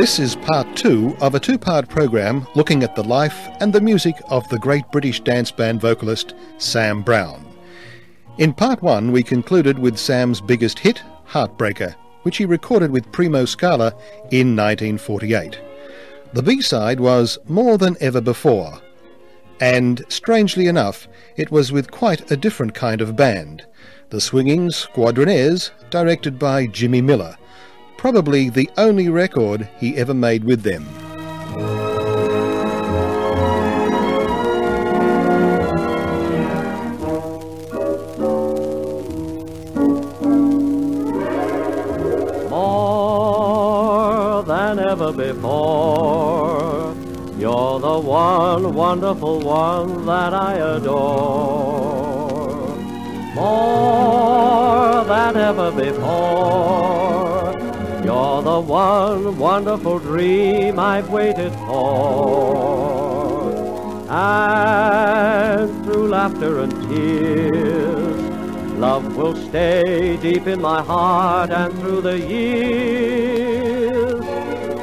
This is part 2 of a two-part program looking at the life and the music of the great British dance band vocalist Sam Browne. In part 1 we concluded with Sam's biggest hit, Heartbreaker, which he recorded with Primo Scala in 1948. The B-side was More Than Ever Before, and strangely enough it was with quite a different kind of band, the Swinging Squadronaires, directed by Jimmy Miller. Probably the only record he ever made with them. More than ever before, you're the one wonderful one that I adore. More than ever before, you're the one wonderful dream I've waited for. And through laughter and tears, love will stay deep in my heart, and through the years,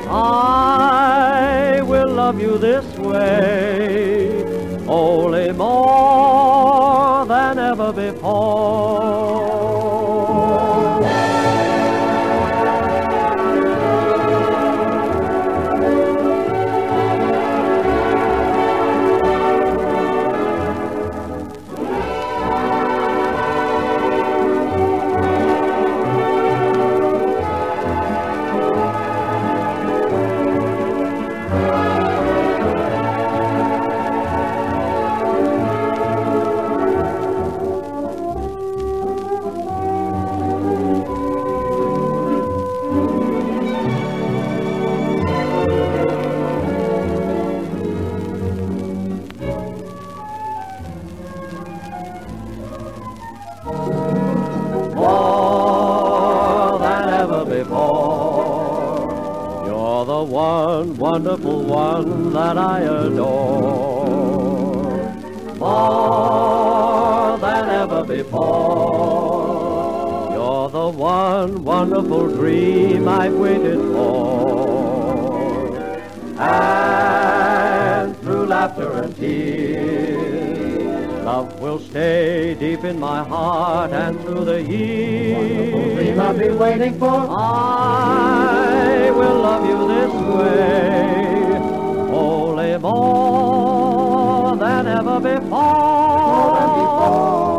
I will love you this way, only more than ever before. Wonderful one that I adore. More than ever before, you're the one wonderful dream I've waited for. And through laughter and tears, love will stay deep in my heart, and through the years, dream I've been waiting for, I will love you this way, only more than ever before,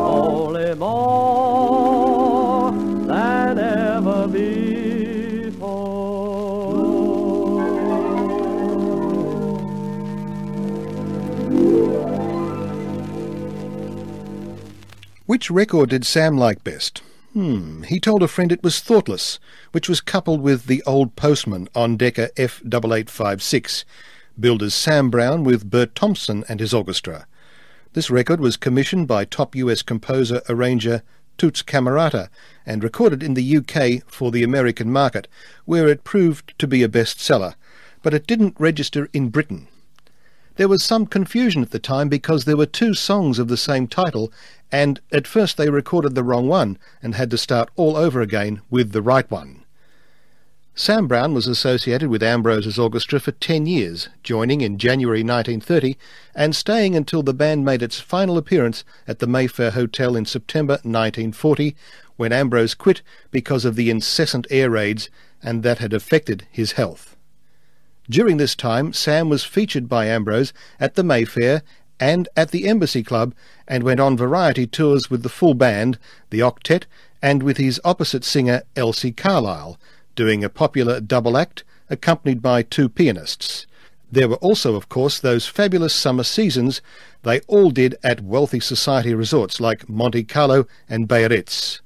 only more than ever before. Which record did Sam like best? He told a friend it was Thoughtless, which was coupled with The Old Postman on Decca F8856, billed as Sam Browne with Bert Thompson and his orchestra. This record was commissioned by top US composer-arranger Toots Camerata and recorded in the UK for the American market, where it proved to be a bestseller, but it didn't register in Britain. There was some confusion at the time because there were two songs of the same title, and at first they recorded the wrong one and had to start all over again with the right one. Sam Browne was associated with Ambrose's orchestra for 10 years, joining in January 1930 and staying until the band made its final appearance at the Mayfair Hotel in September 1940, when Ambrose quit because of the incessant air raids, and that had affected his health. During this time, Sam was featured by Ambrose at the Mayfair and at the Embassy Club, and went on variety tours with the full band, the octet, and with his opposite singer Elsie Carlisle, doing a popular double act accompanied by two pianists. There were also, of course, those fabulous summer seasons they all did at wealthy society resorts like Monte Carlo and Biarritz.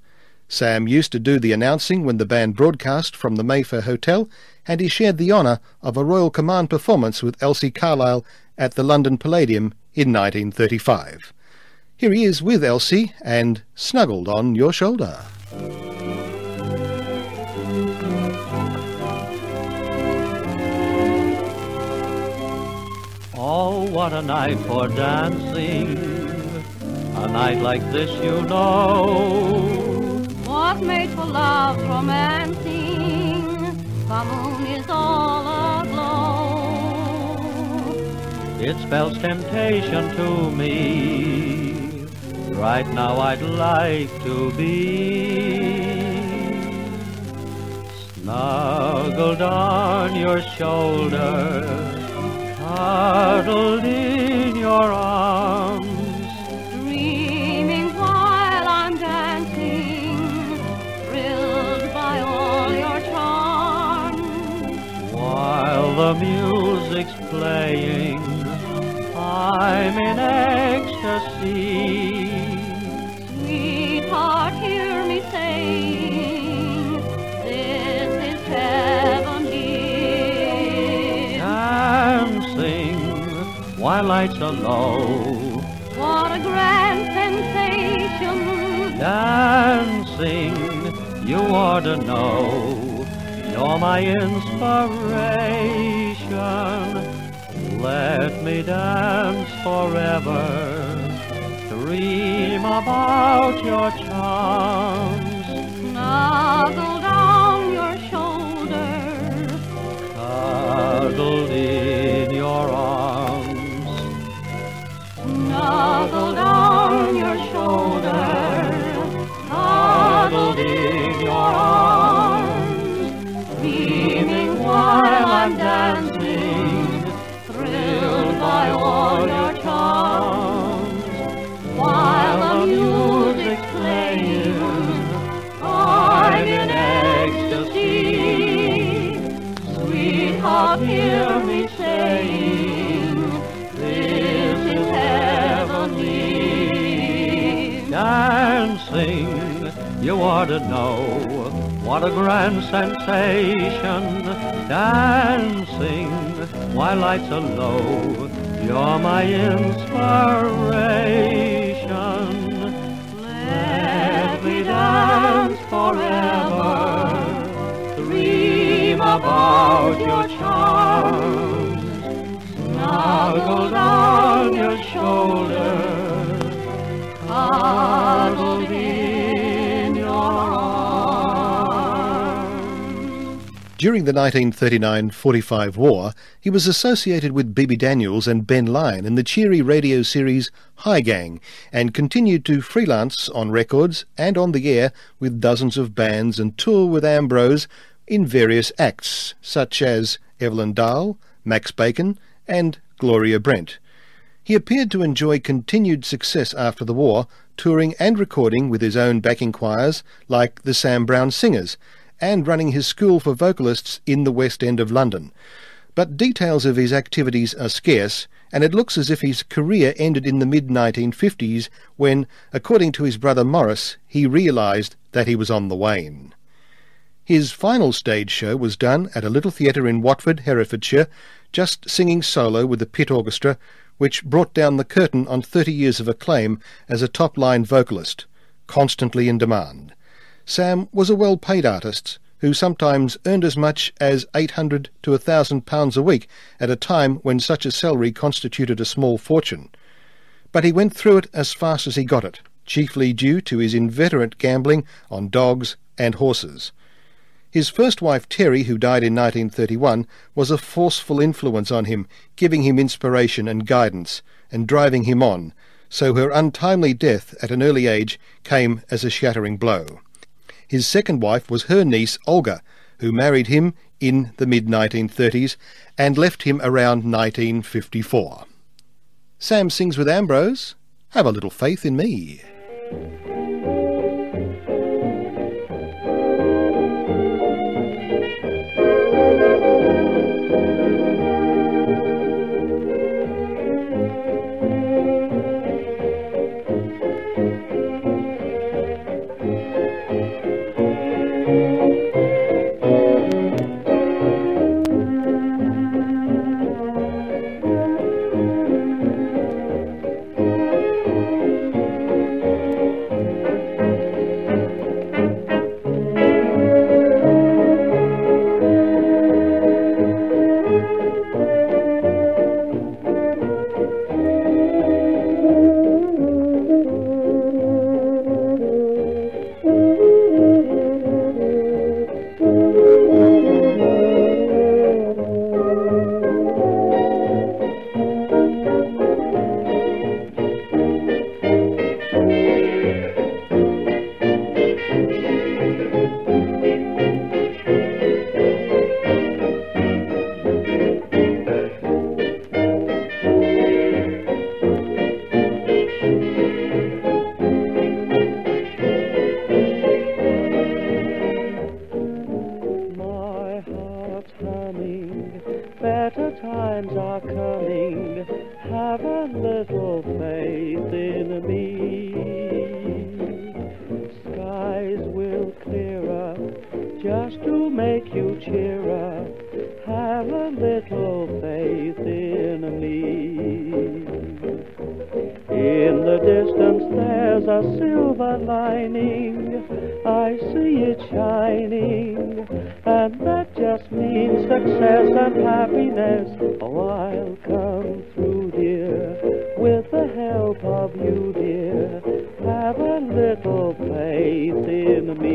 Sam used to do the announcing when the band broadcast from the Mayfair Hotel, and he shared the honour of a Royal Command performance with Elsie Carlisle at the London Palladium in 1935. Here he is with Elsie and Snuggled on Your Shoulder. Oh, what a night for dancing, a night like this, you know, was made for love romancing. The moon is all it spells temptation to me. Right now I'd like to be snuggled on your shoulder, cuddled in your arms, dreaming while I'm dancing, thrilled by all your charms. While the music's playing, I'm in ecstasy. Sweetheart, hear me saying, this is heavenly. Dancing while lights are low, What a grand sensation. dancing, you ought to know, you're my inspiration. Let me dance forever, dream about your charms, Snuggled on your shoulder, cuddled in your arms, snuggled on your shoulder, cuddled in your arms, dreaming while I'm dancing, thrilled by all your charms. While the music's playing, I'm in ecstasy. Sweetheart, hear me saying, this is heavenly. dancing, you ought to know, what a grand sensation. Dancing while lights are low, you're my inspiration. Let me dance forever, dream about your charms, snuggled on your shoulder, cuddled in your arms. During the 1939-45 war, he was associated with Bibi Daniels and Ben Lyon in the cheery radio series Hi Gang, and continued to freelance on records and on the air with dozens of bands and tour with Ambrose in various acts, such as Evelyn Dahl, Max Bacon and Gloria Brent. He appeared to enjoy continued success after the war, touring and recording with his own backing choirs like the Sam Browne Singers, and running his school for vocalists in the West End of London. But details of his activities are scarce, and it looks as if his career ended in the mid-1950s when, according to his brother Morris, he realised that he was on the wane. His final stage show was done at a little theatre in Watford, Herefordshire, just singing solo with the pit orchestra, which brought down the curtain on 30 years of acclaim as a top-line vocalist, constantly in demand. Sam was a well-paid artist who sometimes earned as much as £800 to £1,000 a week at a time when such a salary constituted a small fortune. But he went through it as fast as he got it, chiefly due to his inveterate gambling on dogs and horses. His first wife, Terry, who died in 1931, was a forceful influence on him, giving him inspiration and guidance, and driving him on, so her untimely death at an early age came as a shattering blow. His second wife was her niece, Olga, who married him in the mid-1930s and left him around 1954. Sam sings with Ambrose, "Have a Little Faith in Me." coming. Have a little faith in me. Skies will clear up just to make you cheer up. Have a little faith in me. In the distance there's a silver lining, I see it shining, and that just means success and happiness. Oh, I'll come through, dear, with the help of you, dear. Have a little faith in me.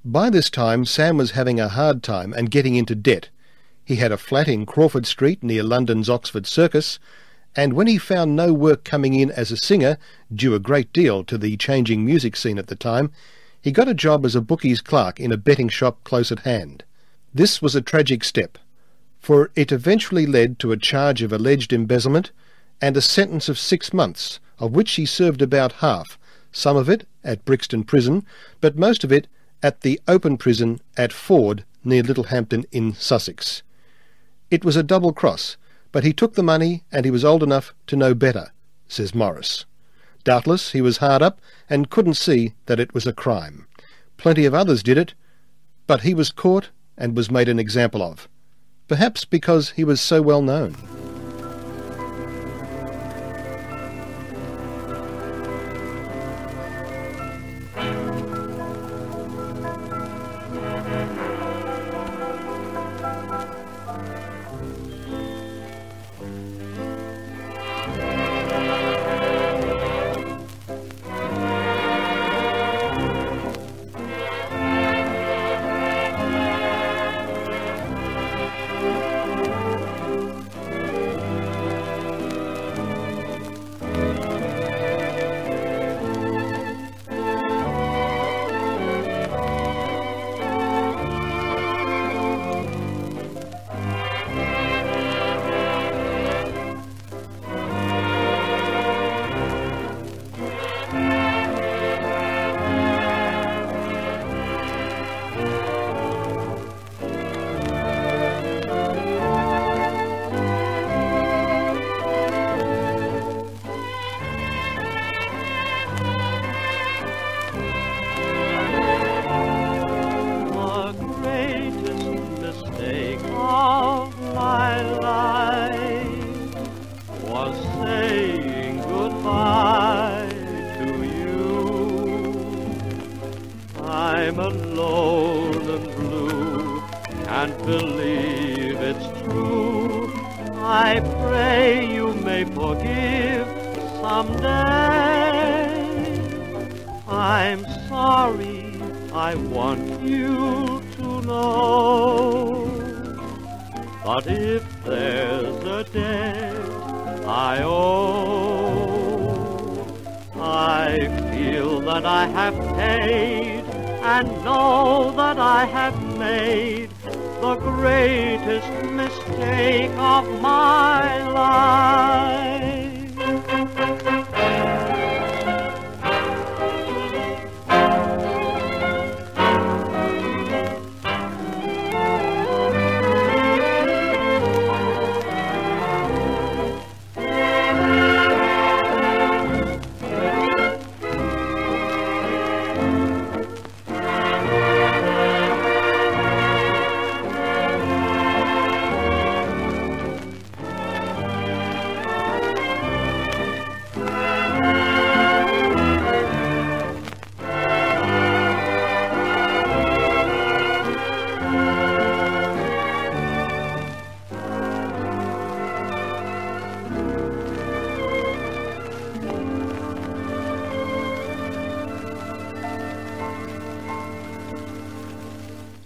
By this time, Sam was having a hard time and getting into debt. He had a flat in Crawford Street near London's Oxford Circus, and when he found no work coming in as a singer, due a great deal to the changing music scene at the time, he got a job as a bookie's clerk in a betting shop close at hand. This was a tragic step, for it eventually led to a charge of alleged embezzlement and a sentence of 6 months, of which he served about half, some of it at Brixton Prison, but most of it at the open prison at Ford near Littlehampton in Sussex. It was a double cross, but he took the money and he was old enough to know better, says Morris. Doubtless he was hard up and couldn't see that it was a crime. Plenty of others did it, but he was caught and was made an example of, perhaps because he was so well known.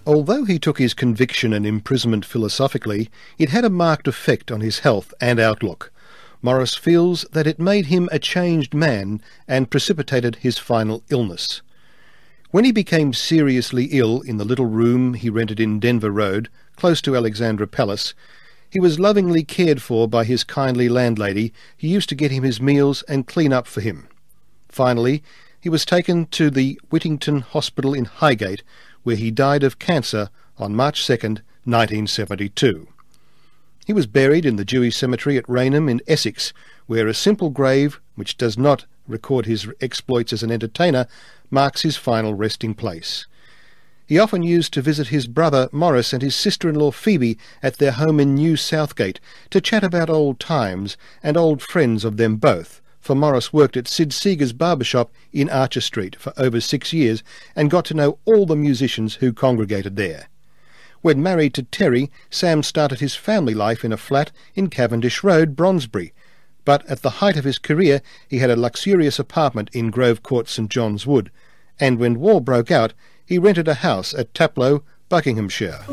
Although he took his conviction and imprisonment philosophically, it had a marked effect on his health and outlook. Morris feels that it made him a changed man and precipitated his final illness. When he became seriously ill in the little room he rented in Denver Road, close to Alexandra Palace, he was lovingly cared for by his kindly landlady, who used to get him his meals and clean up for him. Finally, he was taken to the Whittington Hospital in Highgate, where he died of cancer on March 2nd, 1972. He was buried in the Jewish cemetery at Rainham in Essex, where a simple grave, which does not record his exploits as an entertainer, marks his final resting place. He often used to visit his brother Morris and his sister-in-law Phoebe at their home in New Southgate to chat about old times and old friends of them both, for Morris worked at Sid Seeger's barbershop in Archer Street for over 6 years and got to know all the musicians who congregated there. When married to Terry, Sam started his family life in a flat in Cavendish Road, Brondesbury, but at the height of his career he had a luxurious apartment in Grove Court, St John's Wood, and when war broke out he rented a house at Taplow, Buckinghamshire.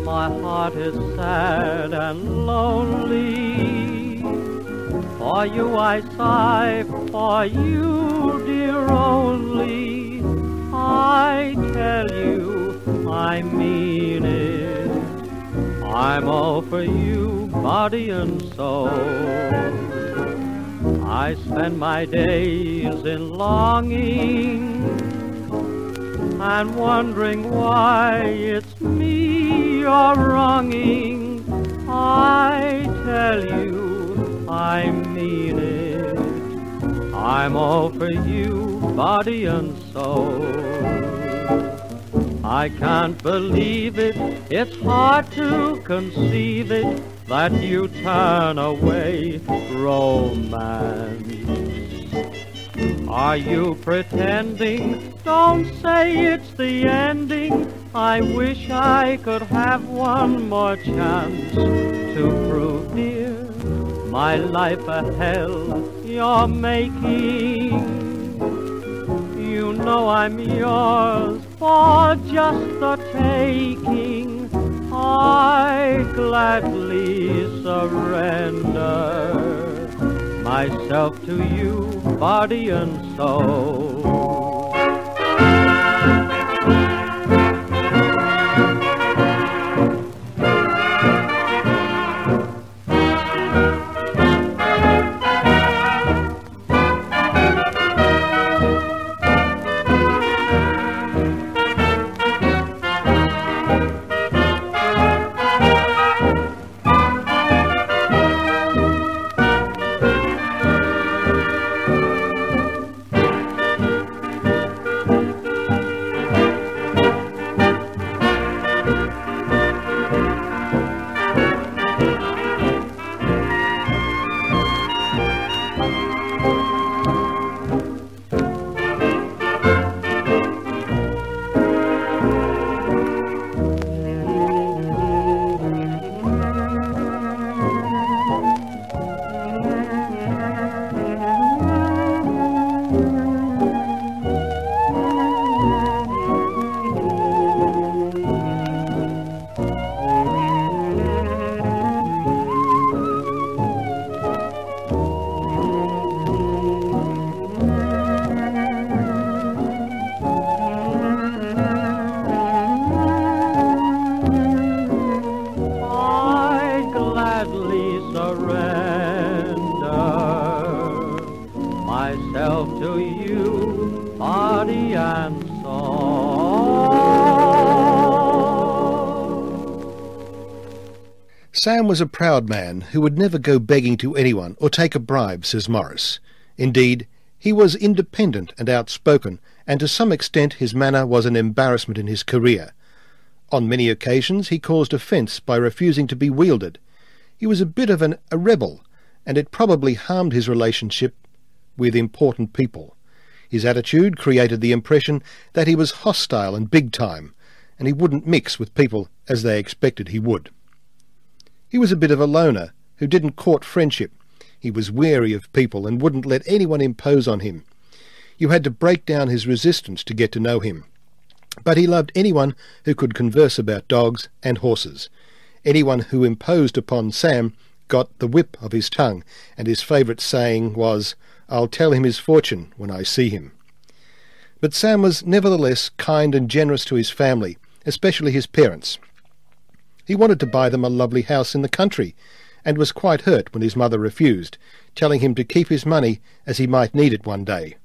My heart is sad and lonely, for you I sigh, for you, dear, only. I tell you, I mean it, I'm all for you, body and soul. I spend my days in longing and wondering why it's me you're wronging. I tell you, I mean it, I'm all for you, body and soul. I can't believe it, it's hard to conceive it, that you turn away romance. Are you pretending? Don't say it's the ending. I wish I could have one more chance to prove, dear, my life a hell you're making. You know I'm yours for just the taking. I gladly surrender myself to you, body and soul. Sam was a proud man who would never go begging to anyone or take a bribe, says Morris. Indeed, he was independent and outspoken, and to some extent his manner was an embarrassment in his career. On many occasions he caused offence by refusing to be wielded. He was a bit of a rebel, and it probably harmed his relationship with important people. His attitude created the impression that he was hostile and big-time, and he wouldn't mix with people as they expected he would. He was a bit of a loner who didn't court friendship. He was wary of people and wouldn't let anyone impose on him. You had to break down his resistance to get to know him. But he loved anyone who could converse about dogs and horses. Anyone who imposed upon Sam got the whip of his tongue, and his favourite saying was, "I'll tell him his fortune when I see him." But Sam was nevertheless kind and generous to his family, especially his parents. He wanted to buy them a lovely house in the country, and was quite hurt when his mother refused, telling him to keep his money as he might need it one day.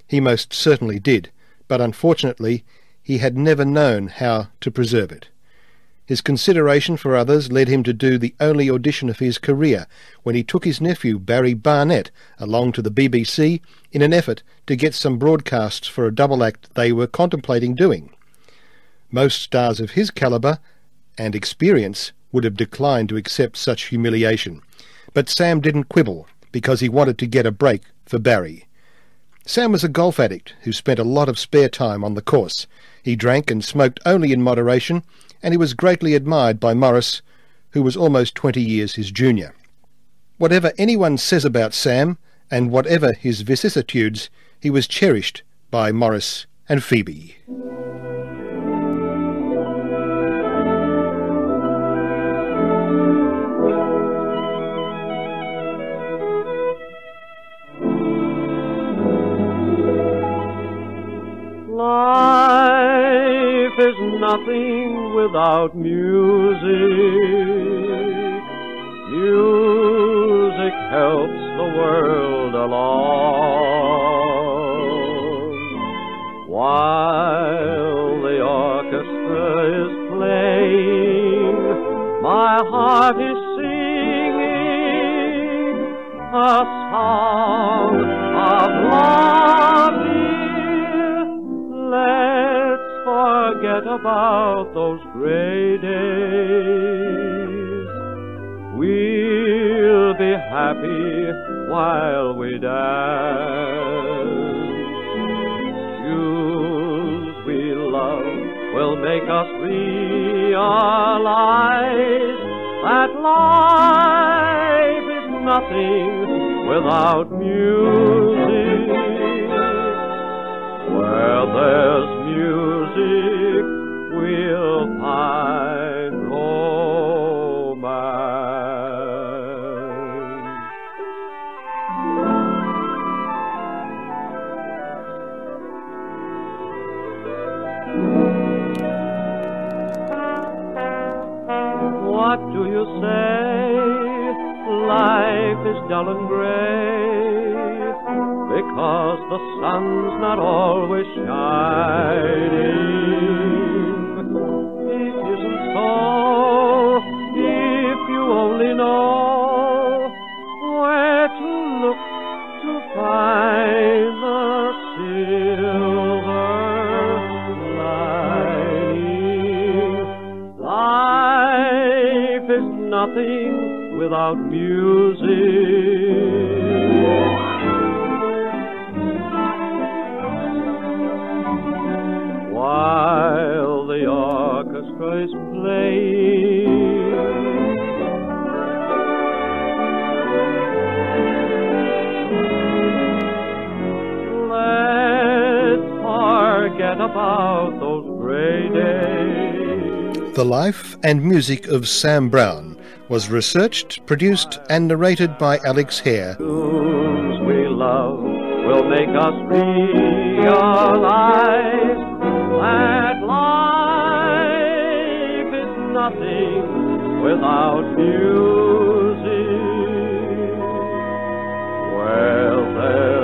He most certainly did, but unfortunately he had never known how to preserve it. His consideration for others led him to do the only audition of his career, when he took his nephew Barry Barnett along to the BBC in an effort to get some broadcasts for a double act they were contemplating doing. Most stars of his calibre and experience would have declined to accept such humiliation, but Sam didn't quibble, because he wanted to get a break for Barry. Sam was a golf addict who spent a lot of spare time on the course. He drank and smoked only in moderation, and he was greatly admired by Morris, who was almost 20 years his junior. Whatever anyone says about Sam, and whatever his vicissitudes, he was cherished by Morris and Phoebe. Life is nothing without music. Music helps the world along. While the orchestra is playing, my heart is singing a song of love. Let's forget about those gray days. We'll be happy while we dance. Tunes we love will make us realize that life is nothing without music. Where there's music, we'll find romance. What do you say? Life is dull and gray, because the sun's not always shining. It isn't so, if you only know where to look to find the silver lining. Life is nothing without music. While the orchestra is playing, let's forget about those gray days. The life and music of Sam Browne was researched, produced and narrated by Alex Hare. Tunes we love will make us realize that life is nothing without music. Well, there